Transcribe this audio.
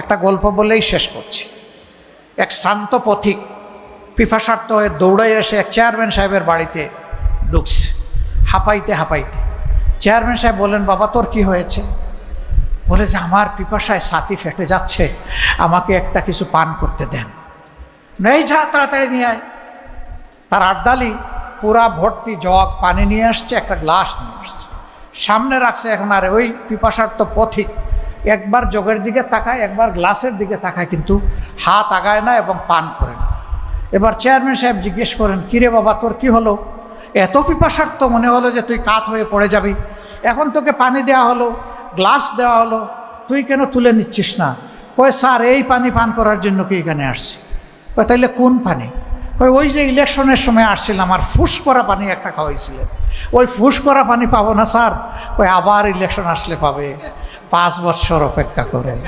একটা গল্প বলেই শেষ করছি। এক শ্রান্ত পথিক পিপাসার্থ হয়ে দৌড়ে এসে এক চেয়ারম্যান সাহেবের বাড়িতে ঢুকছে, হাঁপাইতে হাঁপাইতে। চেয়ারম্যান সাহেব বলেন, বাবা তোর কি হয়েছে? বলে যে আমার পিপাসায় ছাতি ফেটে যাচ্ছে, আমাকে একটা কিছু পান করতে দেন। নেই, যা তাড়াতাড়ি নিয়ে আয়। তার আর্দালি পুরা ভর্তি জগ পানি নিয়ে আসছে, একটা গ্লাস নিয়ে আসছে, সামনে রাখছে। এখন আর ওই পিপাসার্থ পথিক একবার জগের দিকে তাকায়, একবার গ্লাসের দিকে তাকায়, কিন্তু হাত আগায় না এবং পান করে না। এবার চেয়ারম্যান সাহেব জিজ্ঞেস করেন, কিরে বাবা তোর কি হলো? এত পিপাসার্থ মনে হলো যে তুই কাত হয়ে পড়ে যাবি, এখন তোকে পানি দেওয়া হলো, গ্লাস দেওয়া হলো, তুই কেন তুলে নিচ্ছিস না? কয় স্যার এই পানি পান করার জন্য কি এখানে আসছি। কয় তাইলে কোন পানি? কয় ওই যে ইলেকশনের সময় আসছিলাম আর ফুস করা পানি একটা খাওয়াইছিলেন, ওই ফুস করা পানি পাবো না স্যার। কয় আবার ইলেকশন আসলে পাবে, 5 বছর অপেক্ষা করুন।